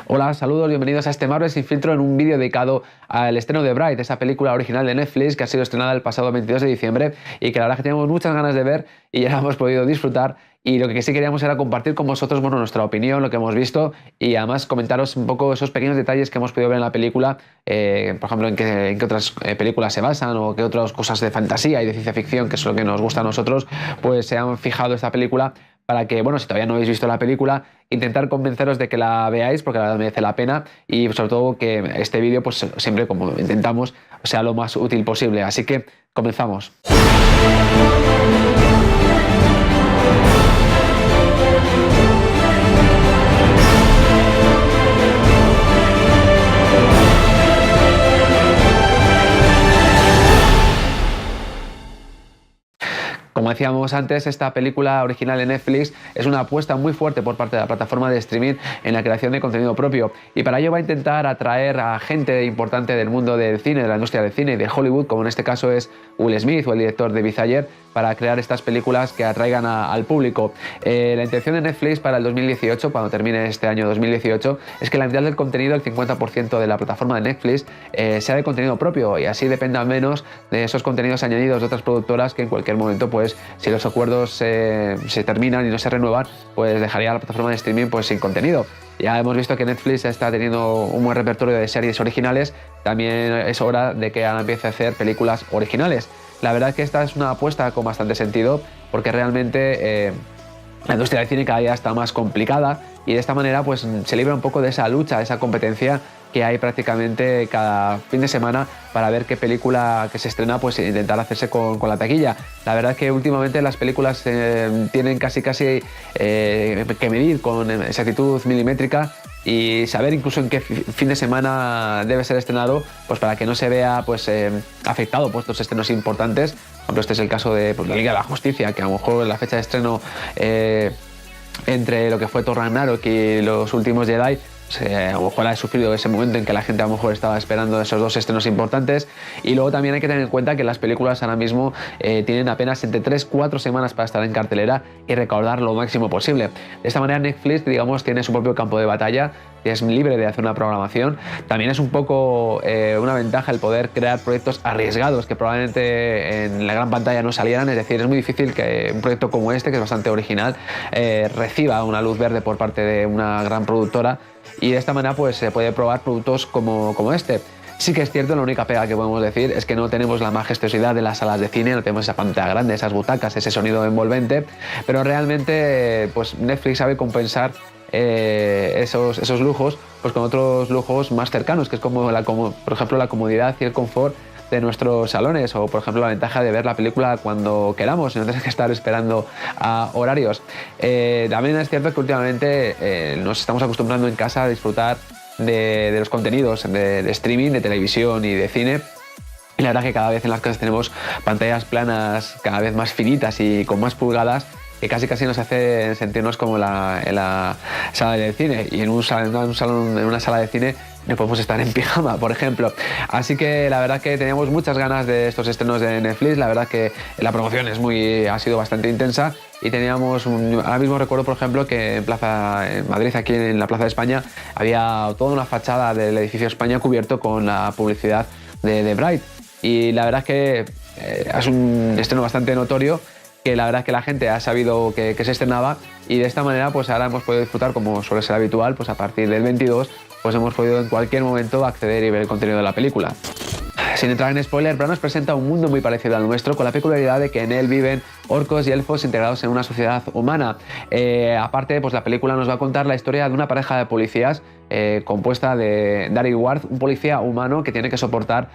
Hola, saludos, bienvenidos a este Marvel Sin Filtro en un vídeo dedicado al estreno de Bright, esa película original de Netflix que ha sido estrenada el pasado 22 de diciembre y que la verdad que teníamos muchas ganas de ver y ya la hemos podido disfrutar. Y lo que sí queríamos era compartir con vosotros, bueno, nuestra opinión, lo que hemos visto y además comentaros un poco esos pequeños detalles que hemos podido ver en la película, por ejemplo, en qué otras películas se basan o qué otras cosas de fantasía y de ciencia ficción, que es lo que nos gusta a nosotros, pues se han fijado esta película para que, bueno, si todavía no habéis visto la película, intentar convenceros de que la veáis porque la verdad merece la pena y sobre todo que este vídeo, pues siempre como intentamos, sea lo más útil posible. Así que comenzamos. Como decíamos antes, esta película original de Netflix es una apuesta muy fuerte por parte de la plataforma de streaming en la creación de contenido propio y para ello va a intentar atraer a gente importante del mundo del cine, de la industria del cine y de Hollywood, como en este caso es Will Smith o el director David Ayer, para crear estas películas que atraigan al público. La intención de Netflix para el 2018, cuando termine este año 2018, es que la mitad del contenido, el 50% de la plataforma de Netflix, sea de contenido propio y así dependa menos de esos contenidos añadidos de otras productoras que en cualquier momento, pues si los acuerdos se terminan y no se renuevan, pues dejaría la plataforma de streaming pues sin contenido. Ya hemos visto que Netflix está teniendo un buen repertorio de series originales, también es hora de que ahora empiece a hacer películas originales. La verdad es que esta es una apuesta con bastante sentido porque realmente la industria del cine cada día está más complicada y de esta manera pues se libra un poco de esa lucha, de esa competencia que hay prácticamente cada fin de semana para ver qué película que se estrena pues intentar hacerse con la taquilla. La verdad es que últimamente las películas tienen casi que medir con exactitud milimétrica y saber incluso en qué fin de semana debe ser estrenado, pues para que no se vea pues afectado por estos estrenos importantes. Por ejemplo, este es el caso de la Liga de la Justicia, que a lo mejor la fecha de estreno entre lo que fue Thor Ragnarok y Los Últimos Jedi, a lo mejor ha sufrido ese momento en que la gente a lo mejor estaba esperando esos dos estrenos importantes. Y luego también hay que tener en cuenta que las películas ahora mismo tienen apenas entre 3-4 semanas para estar en cartelera y recaudar lo máximo posible. De esta manera Netflix, digamos, tiene su propio campo de batalla, es libre de hacer una programación. También es un poco una ventaja el poder crear proyectos arriesgados que probablemente en la gran pantalla no salieran, es decir, es muy difícil que un proyecto como este, que es bastante original, reciba una luz verde por parte de una gran productora y de esta manera pues se puede probar productos como este. Sí que es cierto, la única pega que podemos decir es que no tenemos la majestuosidad de las salas de cine, no tenemos esa pantalla grande, esas butacas, ese sonido envolvente, pero realmente pues Netflix sabe compensar esos lujos pues con otros lujos más cercanos, que es como por ejemplo la comodidad y el confort de nuestros salones o por ejemplo la ventaja de ver la película cuando queramos y no tener que estar esperando a horarios. También es cierto que últimamente nos estamos acostumbrando en casa a disfrutar de los contenidos de streaming, de televisión y de cine. Y la verdad que cada vez en las casas tenemos pantallas planas cada vez más finitas y con más pulgadas que casi nos hace sentirnos como en la sala del cine y en una sala de cine no podemos estar en pijama, por ejemplo. Así que la verdad que teníamos muchas ganas de estos estrenos de Netflix. La verdad que la promoción ha sido bastante intensa y teníamos ahora mismo recuerdo por ejemplo que en Madrid, aquí en la Plaza de España, había toda una fachada del edificio España cubierto con la publicidad de Bright y la verdad es que es un estreno bastante notorio, que la verdad es que la gente ha sabido que se estrenaba y de esta manera pues ahora hemos podido disfrutar, como suele ser habitual, pues a partir del 22 pues hemos podido en cualquier momento acceder y ver el contenido de la película. Sin entrar en spoiler, Bright nos presenta un mundo muy parecido al nuestro, con la peculiaridad de que en él viven orcos y elfos integrados en una sociedad humana. Aparte, pues la película nos va a contar la historia de una pareja de policías compuesta de Daryl Ward, un policía humano que tiene que soportar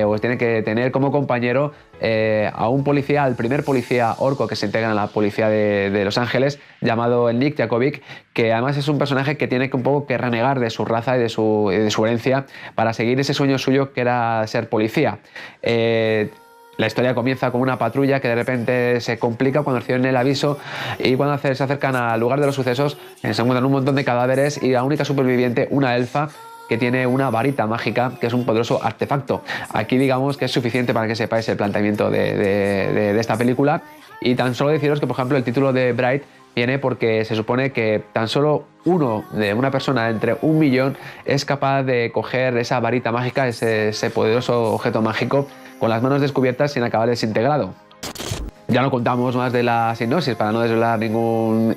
o tiene que tener como compañero al primer policía orco que se integra en la policía de Los Ángeles, llamado Nick Jakovic, que además es un personaje que tiene un poco que renegar de su raza y de su herencia para seguir ese sueño suyo que era ser policía. La historia comienza con una patrulla que de repente se complica cuando reciben el aviso y cuando se acercan al lugar de los sucesos se encuentran un montón de cadáveres y la única superviviente, una elfa, que tiene una varita mágica, que es un poderoso artefacto. Aquí digamos que es suficiente para que sepáis el planteamiento de esta película y tan solo deciros que, por ejemplo, el título de Bright viene porque se supone que tan solo una persona entre 1.000.000 es capaz de coger esa varita mágica, ese poderoso objeto mágico, con las manos descubiertas sin acabar desintegrado. Ya no contamos más de la sinopsis para no desvelar ningún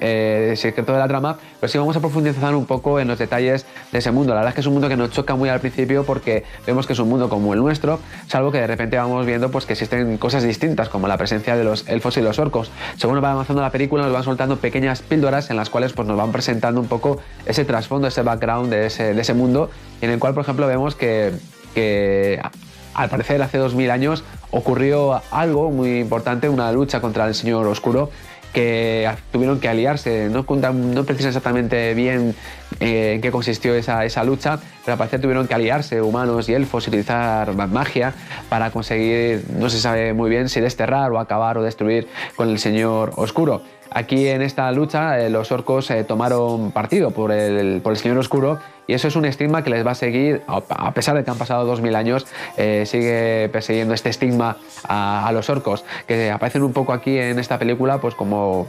secreto de la trama, pero sí vamos a profundizar un poco en los detalles de ese mundo. La verdad es que es un mundo que nos choca muy al principio porque vemos que es un mundo como el nuestro, salvo que de repente vamos viendo pues, que existen cosas distintas, como la presencia de los elfos y los orcos. Según va avanzando la película, nos van soltando pequeñas píldoras en las cuales pues, nos van presentando un poco ese trasfondo, ese background de ese mundo, en el cual, por ejemplo, vemos que al parecer hace 2000 años ocurrió algo muy importante, una lucha contra el Señor Oscuro, que tuvieron que aliarse. No precisan exactamente bien en qué consistió esa lucha, pero al parecer tuvieron que aliarse humanos y elfos y utilizar magia para conseguir, no se sabe muy bien si desterrar o acabar o destruir con el Señor Oscuro. Aquí en esta lucha los orcos tomaron partido por el Señor Oscuro, y eso es un estigma que les va a seguir, a pesar de que han pasado 2000 años, sigue persiguiendo este estigma a los orcos, que aparecen un poco aquí en esta película pues como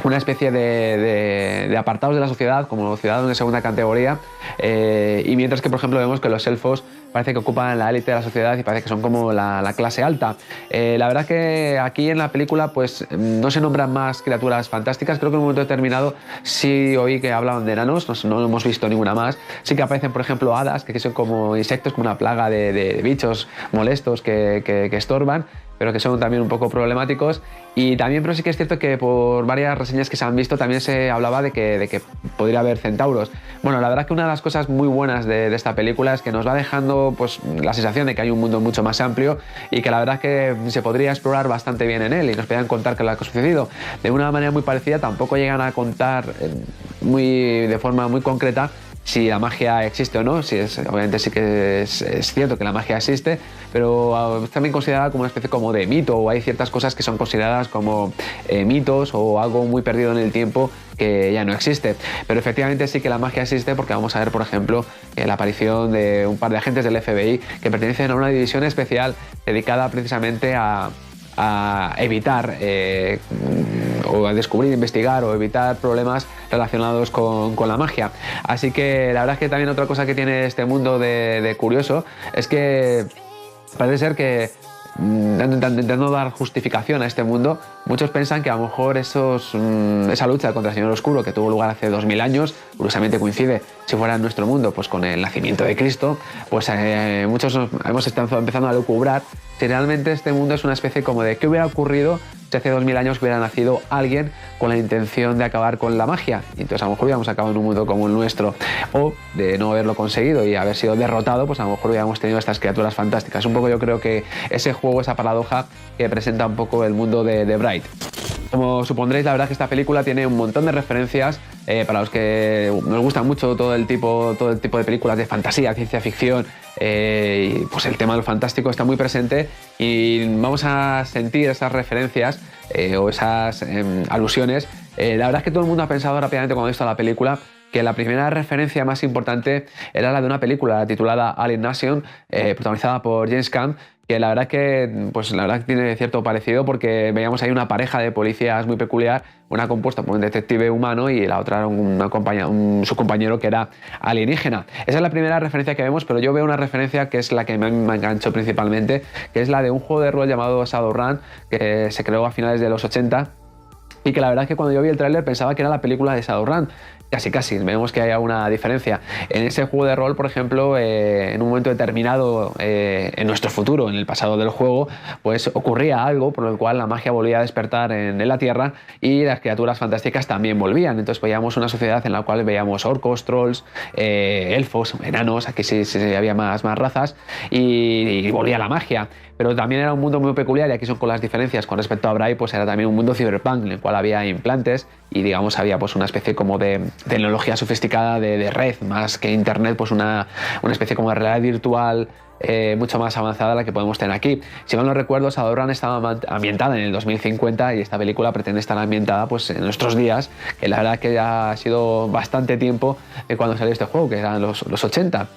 una especie de apartados de la sociedad, como ciudadanos de segunda categoría, y mientras que, por ejemplo, vemos que los elfos parece que ocupan la élite de la sociedad y parece que son como la clase alta. La verdad es que aquí en la película pues no se nombran más criaturas fantásticas. Creo que en un momento determinado sí oí que hablaban de enanos, no hemos visto ninguna más. Sí que aparecen, por ejemplo, hadas, que son como insectos, como una plaga de bichos molestos que estorban, pero que son también un poco problemáticos. Y también, pero sí que es cierto que por varias reseñas que se han visto también se hablaba de que podría haber centauros. Bueno, la verdad es que una de las cosas muy buenas de esta película es que nos va dejando pues, la sensación de que hay un mundo mucho más amplio y que la verdad es que se podría explorar bastante bien en él y nos podrían contar qué es lo que ha sucedido. De una manera muy parecida, tampoco llegan a contar de forma muy concreta si la magia existe o no. Obviamente sí que es cierto que la magia existe, pero es también considerada como una especie como de mito, o hay ciertas cosas que son consideradas como mitos o algo muy perdido en el tiempo que ya no existe. Pero efectivamente sí que la magia existe, porque vamos a ver, por ejemplo, la aparición de un par de agentes del FBI que pertenecen a una división especial dedicada precisamente a evitar o a descubrir, investigar o evitar problemas relacionados con la magia. Así que la verdad es que también otra cosa que tiene este mundo de curioso es que parece ser que intentando dar justificación a este mundo, muchos piensan que a lo mejor esa lucha contra el Señor Oscuro que tuvo lugar hace 2000 años, curiosamente coincide, si fuera en nuestro mundo, pues con el nacimiento de Cristo, pues muchos hemos estado empezando a lucubrar si realmente este mundo es una especie como de ¿qué hubiera ocurrido si hace 2000 años hubiera nacido alguien con la intención de acabar con la magia? Y entonces a lo mejor hubiéramos acabado en un mundo como el nuestro, o de no haberlo conseguido y haber sido derrotado, pues a lo mejor hubiéramos tenido estas criaturas fantásticas. Un poco yo creo que ese juego, esa paradoja que presenta un poco el mundo de Bright. Como supondréis, la verdad es que esta película tiene un montón de referencias para los que nos gusta mucho todo el tipo de películas de fantasía, ciencia ficción, y pues el tema del fantástico está muy presente y vamos a sentir esas referencias o esas alusiones. La verdad es que todo el mundo ha pensado rápidamente cuando ha visto la película que la primera referencia más importante era la de una película titulada Alien Nation, protagonizada por James Caan, que la verdad que tiene cierto parecido, porque veíamos ahí una pareja de policías muy peculiar, una compuesta por un detective humano y la otra era su compañero que era alienígena. Esa es la primera referencia que vemos, pero yo veo una referencia que es la que me enganchó principalmente, que es la de un juego de rol llamado Shadowrun, que se creó a finales de los 80, y que la verdad es que cuando yo vi el tráiler pensaba que era la película de Shadowrun. Casi, vemos que hay una diferencia. En ese juego de rol, por ejemplo, en un momento determinado en nuestro futuro, en el pasado del juego, pues ocurría algo por lo cual la magia volvía a despertar en la Tierra y las criaturas fantásticas también volvían. Entonces veíamos una sociedad en la cual veíamos orcos, trolls, elfos, enanos, aquí sí había más razas, y volvía la magia. Pero también era un mundo muy peculiar, y aquí son con las diferencias con respecto a Bright, pues era también un mundo cyberpunk en el cual había implantes y digamos había pues una especie como de tecnología sofisticada de red, más que internet, pues una especie como de realidad virtual mucho más avanzada a la que podemos tener aquí. Si mal no recuerdo, Shadowrun estaba ambientada en el 2050 y esta película pretende estar ambientada pues en nuestros días, que la verdad que ya ha sido bastante tiempo de cuando salió este juego, que eran los 80.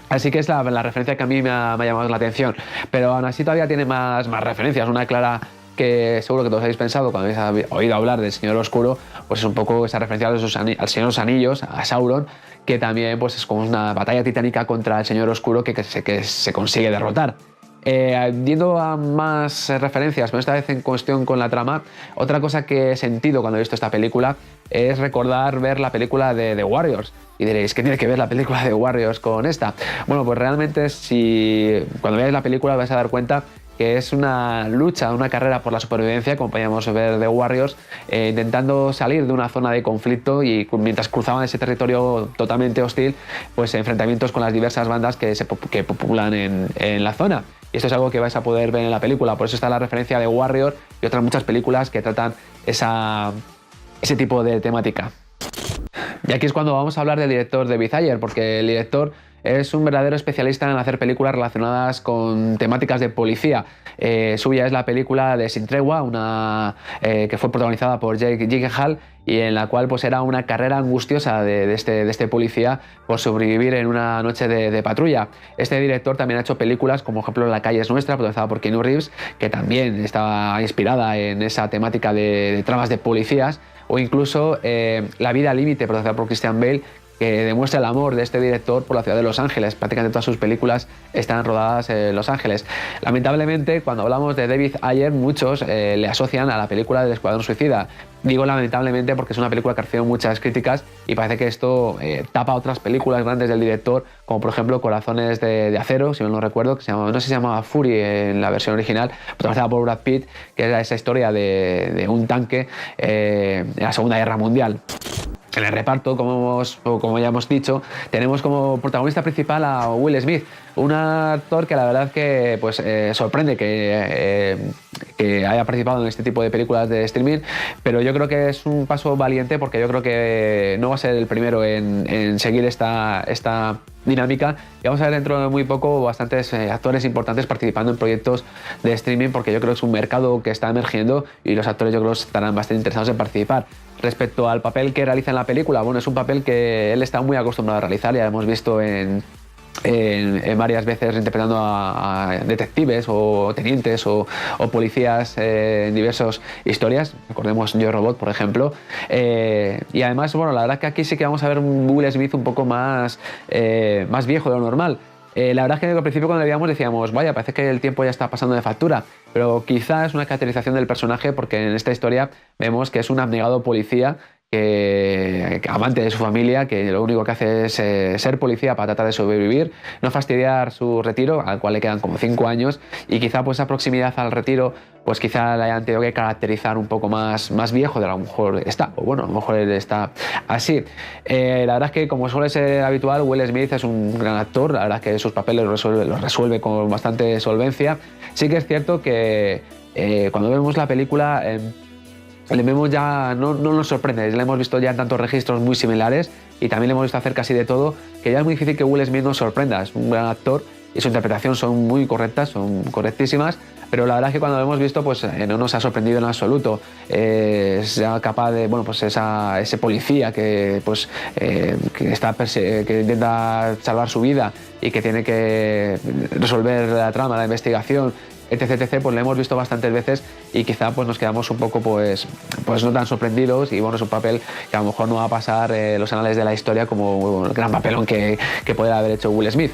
Así que es la referencia que a mí me ha llamado la atención, pero aún así todavía tiene más referencias. Una clara que seguro que todos habéis pensado cuando habéis oído hablar del Señor Oscuro, pues es un poco esa referencia al Señor de los Anillos, a Sauron, que también pues es como una batalla titánica contra el Señor Oscuro que se consigue derrotar. Yendo a más referencias, pero esta vez en cuestión con la trama, otra cosa que he sentido cuando he visto esta película es recordar ver la película de The Warriors. Y diréis, ¿qué tiene que ver la película de Warriors con esta? Bueno, pues realmente cuando veáis la película vais a dar cuenta que es una lucha, una carrera por la supervivencia, como podíamos ver de Warriors, intentando salir de una zona de conflicto y mientras cruzaban ese territorio totalmente hostil, pues enfrentamientos con las diversas bandas que populan en la zona. Y esto es algo que vais a poder ver en la película, por eso está la referencia de Warrior y otras muchas películas que tratan ese tipo de temática. Y aquí es cuando vamos a hablar del director David Ayer, porque el director es un verdadero especialista en hacer películas relacionadas con temáticas de policía. Suya es la película de Sin Tregua, que fue protagonizada por Jake Gyllenhaal y en la cual pues era una carrera angustiosa de este policía por sobrevivir en una noche de patrulla. Este director también ha hecho películas como, por ejemplo, La calle es nuestra, protagonizada por Keanu Reeves, que también estaba inspirada en esa temática de tramas de policías, o incluso La vida al límite, protagonizada por Christian Bale, que demuestra el amor de este director por la ciudad de Los Ángeles. Prácticamente todas sus películas están rodadas en Los Ángeles. Lamentablemente, cuando hablamos de David Ayer, muchos le asocian a la película del Escuadrón Suicida. Digo lamentablemente porque es una película que ha recibido muchas críticas y parece que esto tapa otras películas grandes del director, como por ejemplo Corazones de Acero, si mal no recuerdo, no sé si se llamaba Fury en la versión original, protagonizada por Brad Pitt, que era esa historia de un tanque en la Segunda Guerra Mundial. En el reparto, como ya hemos dicho, tenemos como protagonista principal a Will Smith, un actor que la verdad que pues, sorprende que haya participado en este tipo de películas de streaming, pero yo creo que es un paso valiente porque yo creo que no va a ser el primero en seguir esta dinámica y vamos a ver dentro de muy poco bastantes actores importantes participando en proyectos de streaming porque yo creo que es un mercado que está emergiendo y los actores yo creo que estarán bastante interesados en participar. Respecto al papel que realiza en la película, bueno, es un papel que él está muy acostumbrado a realizar, ya hemos visto en varias veces interpretando a detectives o tenientes o policías en diversas historias, recordemos Yo Robot por ejemplo, y además bueno, la verdad que aquí sí que vamos a ver un Will Smith un poco más viejo de lo normal. La verdad es que al principio cuando le veíamos decíamos, vaya, parece que el tiempo ya está pasando de factura, pero quizás es una caracterización del personaje porque en esta historia vemos que es un abnegado policía que amante de su familia, que lo único que hace es ser policía para tratar de sobrevivir, no fastidiar su retiro, al cual le quedan como 5 años, y quizá pues esa proximidad al retiro, pues quizá le hayan tenido que caracterizar un poco más viejo de lo que a lo mejor está, o bueno, a lo mejor él está así. La verdad es que como suele ser habitual, Will Smith es un gran actor, la verdad es que sus papeles los resuelve con bastante solvencia. Sí que es cierto que cuando vemos la película le vemos ya, no nos sorprende, le hemos visto ya en tantos registros muy similares y también le hemos visto hacer casi de todo, que ya es muy difícil que Will Smith nos sorprenda. Es un gran actor y su interpretación son muy correctas, son correctísimas, pero la verdad es que cuando lo hemos visto pues no nos ha sorprendido en absoluto. Es ya capaz de, bueno, pues ese policía que intenta salvar su vida y que tiene que resolver la trama, la investigación, etc, pues lo hemos visto bastantes veces y quizá pues nos quedamos un poco pues no tan sorprendidos y bueno, es un papel que a lo mejor no va a pasar los anales de la historia como el gran papelón que puede haber hecho Will Smith.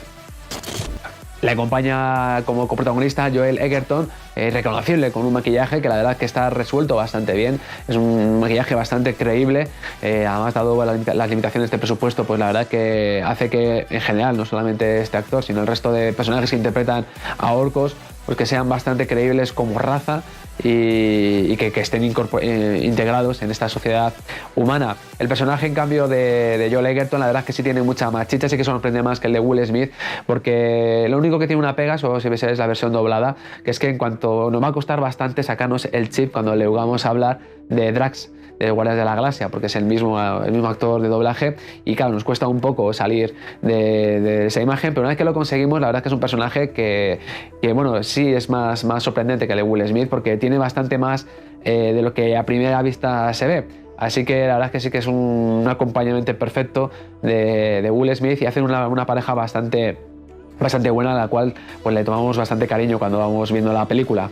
Le acompaña como coprotagonista Joel Edgerton, reconocible con un maquillaje que la verdad que está resuelto bastante bien, es un maquillaje bastante creíble, además dado las limitaciones de presupuesto, pues la verdad que hace que en general, no solamente este actor, sino el resto de personajes que interpretan a orcos, pues que sean bastante creíbles como raza y que estén integrados en esta sociedad humana. El personaje, en cambio, de Joel Edgerton, la verdad es que sí tiene mucha más chicha, sí que sorprende más que el de Will Smith, porque lo único que tiene una pega, solo si ves es la versión doblada, que es que en cuanto nos va a costar bastante sacarnos el chip cuando le vamos a hablar de Drax, de Guardias de la Galaxia, porque es el mismo actor de doblaje y claro, nos cuesta un poco salir de esa imagen, pero una vez que lo conseguimos, la verdad es que es un personaje que bueno, sí es más sorprendente que el de Will Smith porque tiene bastante más de lo que a primera vista se ve. Así que la verdad es que sí que es un acompañamiento perfecto de Will Smith y hacen una pareja bastante buena, a la cual pues le tomamos bastante cariño cuando vamos viendo la película.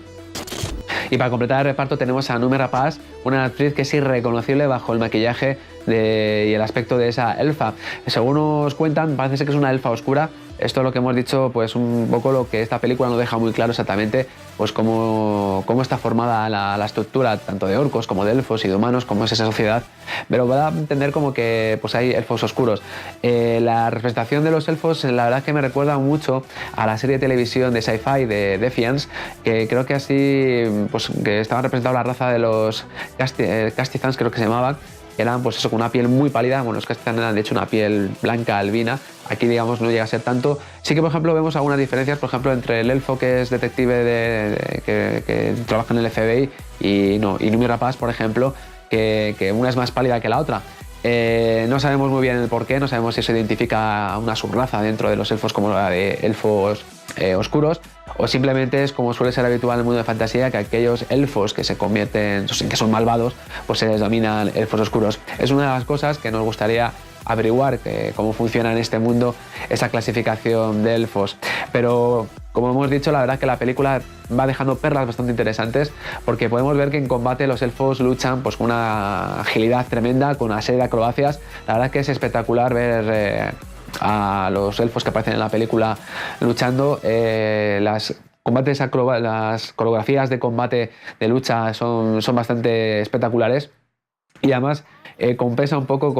Y para completar el reparto tenemos a Noomi Rapace, una actriz que es irreconocible bajo el maquillaje y el aspecto de esa elfa. Según nos cuentan, parece ser que es una elfa oscura. Esto es lo que hemos dicho, pues un poco lo que esta película no deja muy claro exactamente, pues cómo está formada la estructura, tanto de orcos como de elfos y de humanos, cómo es esa sociedad. Pero va a entender como que pues hay elfos oscuros. La representación de los elfos, la verdad es que me recuerda mucho a la serie de televisión de sci-fi de Defiance, que creo que así, pues que estaba representada la raza de los Castizans, creo que se llamaban. Eran pues eso, con una piel muy pálida. Bueno, los Castizans eran de hecho una piel blanca albina. Aquí digamos no llega a ser tanto. Sí que por ejemplo vemos algunas diferencias, por ejemplo entre el elfo que es detective que trabaja en el FBI y Noomi Rapace, por ejemplo, que una es más pálida que la otra. No sabemos muy bien el porqué, no sabemos si se identifica a una subraza dentro de los elfos como la de elfos oscuros, o simplemente es como suele ser habitual en el mundo de fantasía, que aquellos elfos que se convierten, que son malvados, pues se les denominan elfos oscuros. Es una de las cosas que nos gustaría averiguar, cómo funciona en este mundo esa clasificación de elfos. Pero como hemos dicho, la verdad es que la película va dejando perlas bastante interesantes, porque podemos ver que en combate los elfos luchan pues con una agilidad tremenda, con una serie de acrobacias. La verdad es que es espectacular ver a los elfos que aparecen en la película luchando. Las coreografías de combate de lucha son bastante espectaculares, y además contrasta un poco,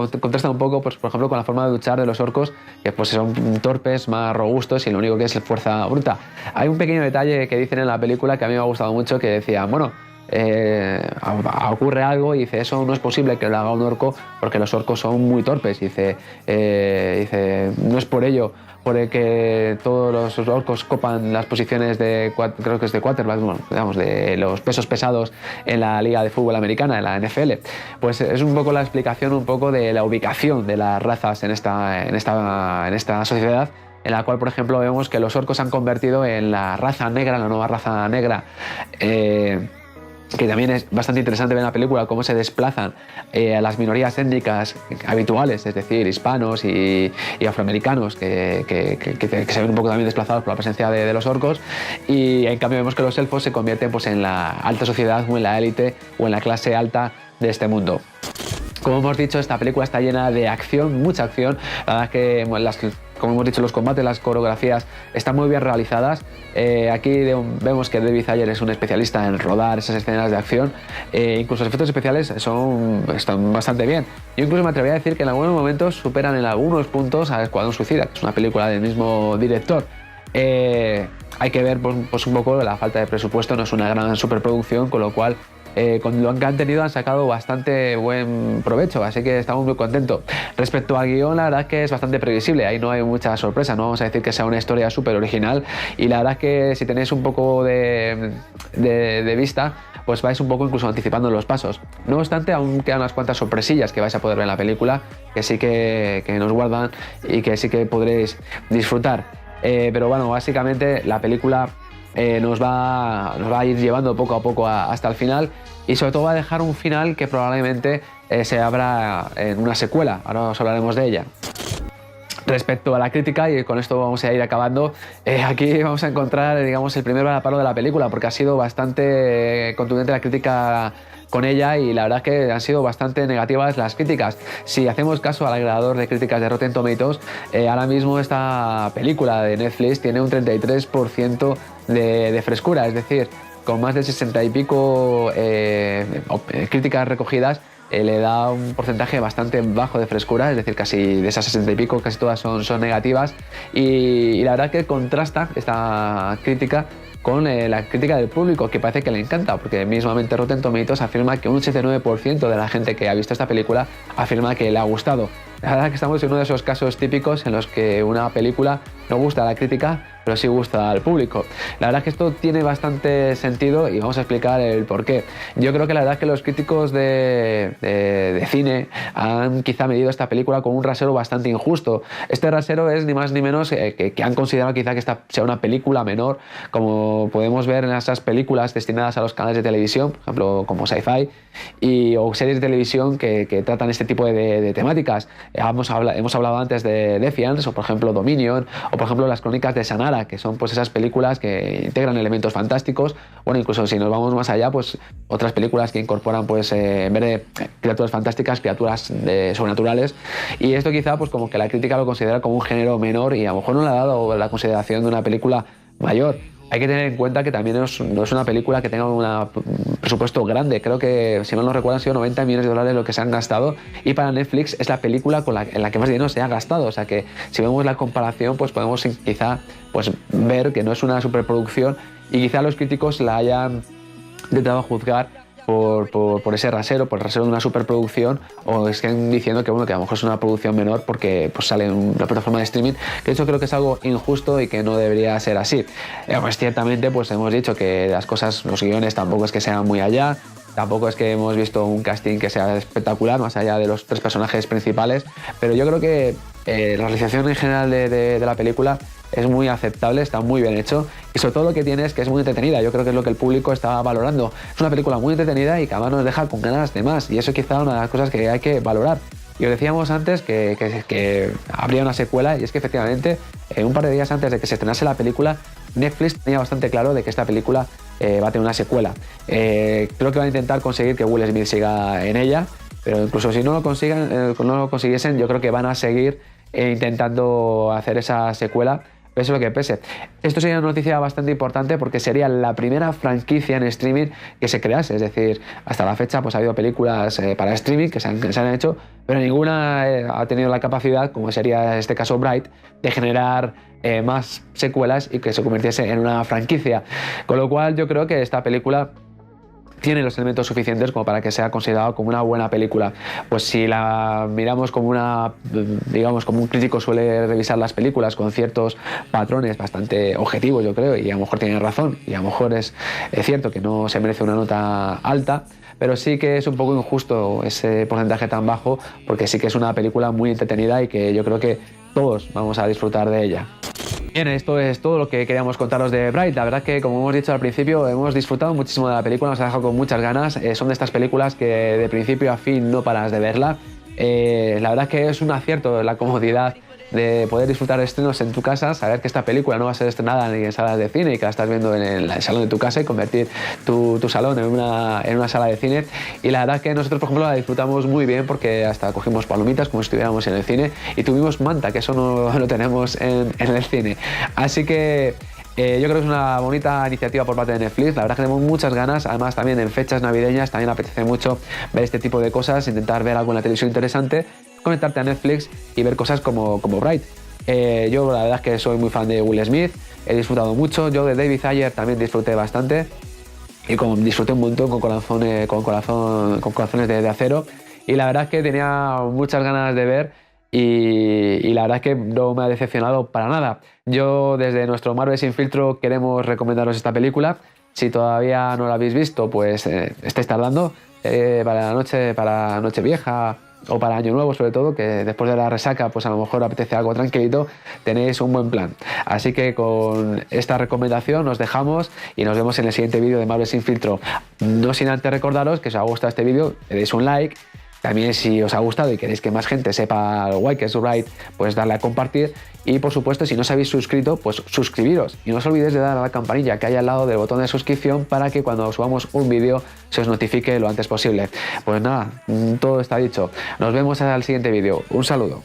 pues, por ejemplo, con la forma de luchar de los orcos, que pues son torpes, más robustos, y lo único que es fuerza bruta. Hay un pequeño detalle que dicen en la película que a mí me ha gustado mucho, que decía, bueno, ocurre algo y dice, eso no es posible que lo haga un orco porque los orcos son muy torpes. Y dice, no es por ello por el que todos los orcos copan las posiciones creo que es de quarterback, bueno, digamos, de los pesos pesados en la liga de fútbol americana, en la NFL. Pues es un poco la explicación un poco de la ubicación de las razas en esta sociedad, en la cual, por ejemplo, vemos que los orcos se han convertido en la raza negra, la nueva raza negra, que también es bastante interesante ver en la película cómo se desplazan a las minorías étnicas habituales, es decir, hispanos y afroamericanos, que se ven un poco también desplazados por la presencia de los orcos. Y en cambio vemos que los elfos se convierten pues en la alta sociedad, o en la élite, o en la clase alta de este mundo. Como hemos dicho, esta película está llena de acción, mucha acción. La verdad es que como hemos dicho, los combates, las coreografías están muy bien realizadas. Aquí vemos que David Ayer es un especialista en rodar esas escenas de acción. Incluso los efectos especiales están bastante bien. Yo incluso me atrevería a decir que en algunos momentos superan en algunos puntos a Escuadrón Suicida, que es una película del mismo director. Hay que ver pues un poco la falta de presupuesto, no es una gran superproducción, con lo cual con lo que han tenido han sacado bastante buen provecho, así que estamos muy contentos. Respecto al guión, la verdad es que es bastante previsible, ahí no hay mucha sorpresa, no vamos a decir que sea una historia súper original, y la verdad es que si tenéis un poco de vista, pues vais un poco incluso anticipando los pasos. No obstante, aún quedan unas cuantas sorpresillas que vais a poder ver en la película, que sí que nos guardan y que sí que podréis disfrutar. Pero bueno, básicamente la película nos va a ir llevando poco a poco hasta el final, y sobre todo va a dejar un final que probablemente se abra en una secuela. Ahora os hablaremos de ella. Respecto a la crítica, y con esto vamos a ir acabando, aquí vamos a encontrar, digamos, el primer varapalo de la película, porque ha sido bastante contundente la crítica con ella, y la verdad es que han sido bastante negativas las críticas. Si hacemos caso al agregador de críticas de Rotten Tomatoes, ahora mismo esta película de Netflix tiene un 33% de frescura, es decir, con más de 60 y pico críticas recogidas, le da un porcentaje bastante bajo de frescura, es decir, casi de esas 60 y pico, casi todas son negativas, y la verdad que contrasta esta crítica con la crítica del público, que parece que le encanta, porque mismamente Rotten Tomatoes afirma que un 79% de la gente que ha visto esta película afirma que le ha gustado. La verdad que estamos en uno de esos casos típicos en los que una película no gusta a la crítica, pero sí gusta al público. La verdad es que esto tiene bastante sentido, y vamos a explicar el porqué. Yo creo que la verdad es que los críticos de cine han quizá medido esta película con un rasero bastante injusto. Este rasero es ni más ni menos que han considerado quizá que esta sea una película menor, como podemos ver en esas películas destinadas a los canales de televisión, por ejemplo, como Sci-Fi, o series de televisión que tratan este tipo de temáticas. Hemos hablado antes de Defiance, o por ejemplo Dominion, o por ejemplo las crónicas de Shannara. Mara, que son pues esas películas que integran elementos fantásticos. Bueno, incluso si nos vamos más allá, pues otras películas que incorporan pues en vez de criaturas fantásticas, criaturas sobrenaturales. Y esto quizá pues como que la crítica lo considera como un género menor y a lo mejor no le ha dado la consideración de una película mayor. Hay que tener en cuenta que también no es una película que tenga un presupuesto grande. Creo que, si mal no recuerdo, han sido 90 millones de dólares lo que se han gastado. Y para Netflix es la película en la que más dinero se ha gastado. O sea que si vemos la comparación, pues podemos quizá pues, ver que no es una superproducción y quizá los críticos la hayan intentado juzgar por ese rasero, por el rasero de una superproducción, o estén diciendo que, bueno, que a lo mejor es una producción menor porque pues, sale en una plataforma de streaming, que eso creo que es algo injusto y que no debería ser así. Pues ciertamente pues hemos dicho que las cosas, los guiones tampoco es que sean muy allá, tampoco es que hemos visto un casting que sea espectacular, más allá de los 3 personajes principales, pero yo creo que la realización en general de la película es muy aceptable, está muy bien hecho y sobre todo lo que tiene es que es muy entretenida. Yo creo que es lo que el público está valorando. Es una película muy entretenida y que además nos deja con ganas de más y eso es quizá una de las cosas que hay que valorar. Y os decíamos antes que habría una secuela y es que efectivamente un par de días antes de que se estrenase la película Netflix tenía bastante claro de que esta película va a tener una secuela. Creo que van a intentar conseguir que Will Smith siga en ella, pero incluso si no lo consiguiesen, yo creo que van a seguir intentando hacer esa secuela, pese lo que pese. Esto sería una noticia bastante importante porque sería la primera franquicia en streaming que se crease, es decir, hasta la fecha pues ha habido películas para streaming que se han hecho, pero ninguna ha tenido la capacidad, como sería este caso Bright, de generar más secuelas y que se convirtiese en una franquicia, con lo cual yo creo que esta película tiene los elementos suficientes como para que sea considerado como una buena película. Pues si la miramos como digamos, como un crítico suele revisar las películas con ciertos patrones bastante objetivos, yo creo, y a lo mejor tiene razón, y a lo mejor es cierto que no se merece una nota alta, pero sí que es un poco injusto ese porcentaje tan bajo, porque sí que es una película muy entretenida y que yo creo que todos vamos a disfrutar de ella. Bien, esto es todo lo que queríamos contaros de Bright. La verdad que, como hemos dicho al principio, hemos disfrutado muchísimo de la película, nos ha dejado con muchas ganas. Son de estas películas que de principio a fin no paras de verla. La verdad que es un acierto la comodidad de poder disfrutar de estrenos en tu casa, saber que esta película no va a ser estrenada ni en salas de cine y que la estás viendo en el salón de tu casa y convertir tu salón en una sala de cine. Y la verdad que nosotros, por ejemplo, la disfrutamos muy bien porque hasta cogimos palomitas como si estuviéramos en el cine y tuvimos manta, que eso no lo tenemos en el cine. Así que yo creo que es una bonita iniciativa por parte de Netflix. La verdad que tenemos muchas ganas, además también en fechas navideñas también apetece mucho ver este tipo de cosas, intentar ver algo en la televisión interesante, conectarte a Netflix y ver cosas como Bright. Yo la verdad es que soy muy fan de Will Smith, he disfrutado mucho. Yo de David Ayer también disfruté bastante y disfruté un montón con corazones de acero, y la verdad es que tenía muchas ganas de ver y la verdad es que no me ha decepcionado para nada. Yo desde nuestro Marvel Sin Filtro queremos recomendaros esta película. Si todavía no la habéis visto, pues estáis tardando. Para Nochevieja o para Año Nuevo, sobre todo, que después de la resaca pues a lo mejor apetece algo tranquilito, tenéis un buen plan. Así que con esta recomendación nos dejamos y nos vemos en el siguiente vídeo de Marvel Sin Filtro. No sin antes recordaros que si os ha gustado este vídeo, le deis un like. También, si os ha gustado y queréis que más gente sepa lo guay que es Bright, pues darle a compartir. Y por supuesto, si no os habéis suscrito, pues suscribiros. Y no os olvidéis de dar a la campanilla que hay al lado del botón de suscripción para que cuando subamos un vídeo se os notifique lo antes posible. Pues nada, todo está dicho. Nos vemos al siguiente vídeo. Un saludo.